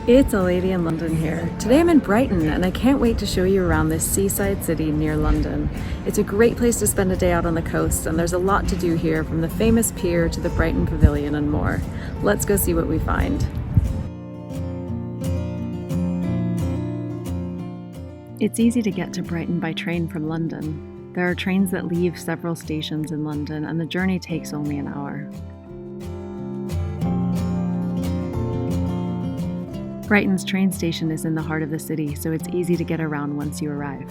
It's a lady in London here. Today I'm in Brighton and I can't wait to show you around this seaside city near London. It's a great place to spend a day out on the coast and there's a lot to do here, from the famous pier to the Brighton Pavilion and more. Let's go see what we find. It's easy to get to Brighton by train from London. There are trains that leave several stations in London and the journey takes only an hour. Brighton's train station is in the heart of the city, so it's easy to get around once you arrive.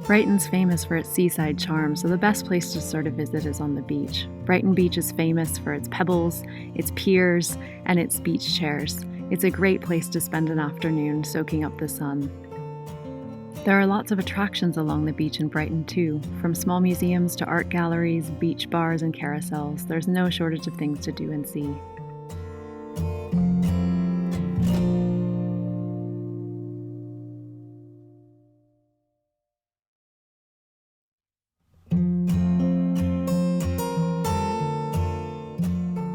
Brighton's famous for its seaside charm, so the best place to start a visit is on the beach. Brighton Beach is famous for its pebbles, its piers, and its beach chairs. It's a great place to spend an afternoon soaking up the sun. There are lots of attractions along the beach in Brighton too. From small museums to art galleries, beach bars and carousels, there's no shortage of things to do and see.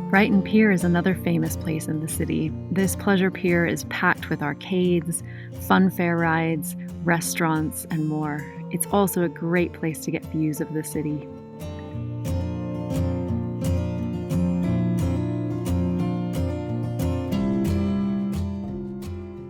Brighton Pier is another famous place in the city. This pleasure pier is packed with arcades, fun fair rides, restaurants, and more. It's also a great place to get views of the city.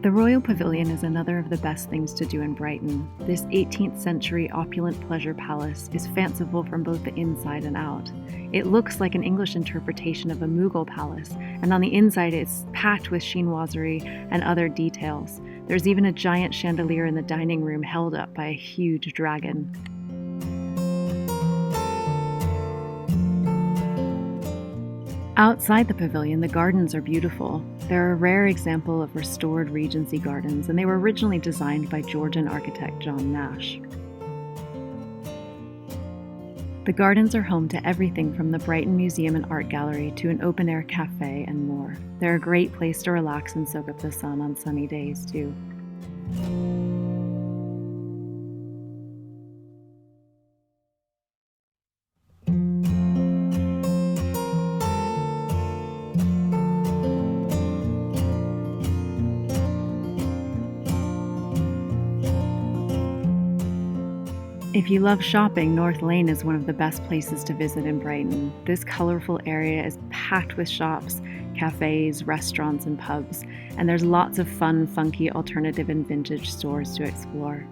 The Royal Pavilion is another of the best things to do in Brighton. This 18th century opulent pleasure palace is fanciful from both the inside and out. It looks like an English interpretation of a Mughal palace, and on the inside it's packed with chinoiserie and other details. There's even a giant chandelier in the dining room held up by a huge dragon. Outside the pavilion, the gardens are beautiful. They're a rare example of restored Regency gardens, and they were originally designed by Georgian architect John Nash. The gardens are home to everything from the Brighton Museum and Art Gallery to an open-air cafe and more. They're a great place to relax and soak up the sun on sunny days, too. If you love shopping, North Laine is one of the best places to visit in Brighton. This colorful area is packed with shops, cafes, restaurants, and pubs, and there's lots of fun, funky, alternative and vintage stores to explore.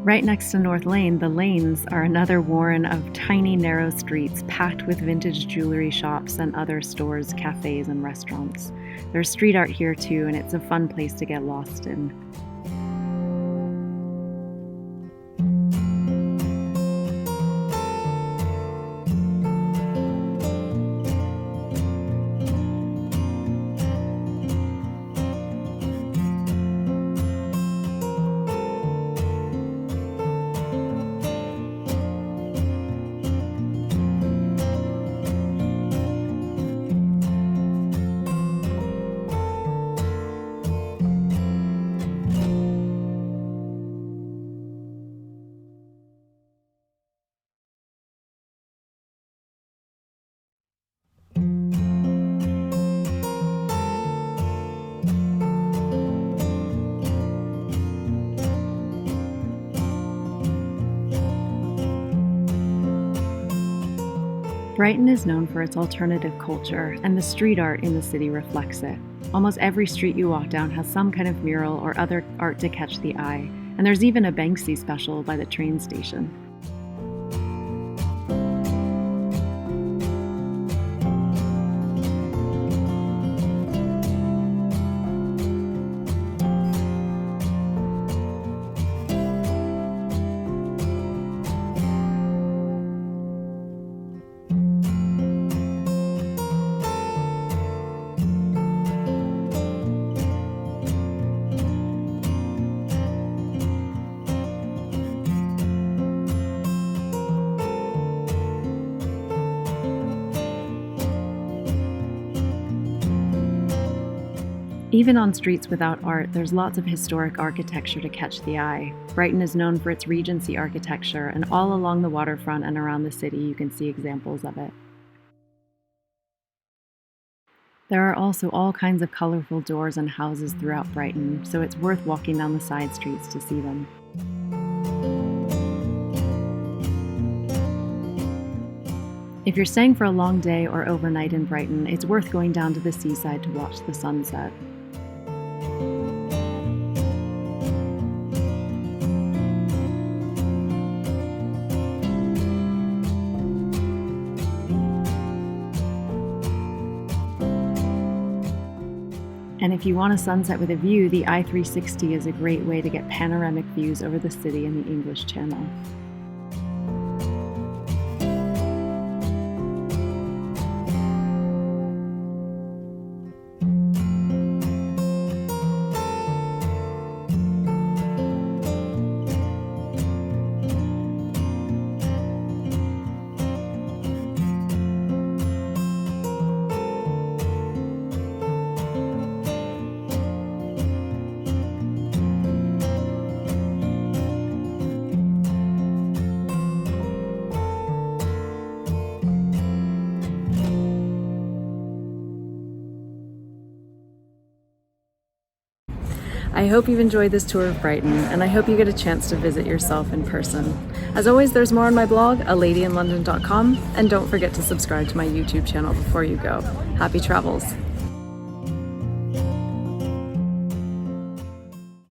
Right next to North Laine, the Lanes are another warren of tiny, narrow streets packed with vintage jewelry shops and other stores, cafes, and restaurants. There's street art here too, and it's a fun place to get lost in. Brighton is known for its alternative culture, and the street art in the city reflects it. Almost every street you walk down has some kind of mural or other art to catch the eye, and there's even a Banksy special by the train station. Even on streets without art, there's lots of historic architecture to catch the eye. Brighton is known for its Regency architecture, and all along the waterfront and around the city you can see examples of it. There are also all kinds of colorful doors and houses throughout Brighton, so it's worth walking down the side streets to see them. If you're staying for a long day or overnight in Brighton, it's worth going down to the seaside to watch the sunset. And if you want a sunset with a view, the I-360 is a great way to get panoramic views over the city and the English Channel. I hope you've enjoyed this tour of Brighton, and I hope you get a chance to visit yourself in person. As always, there's more on my blog, aladyinlondon.com, and don't forget to subscribe to my YouTube channel before you go. Happy travels!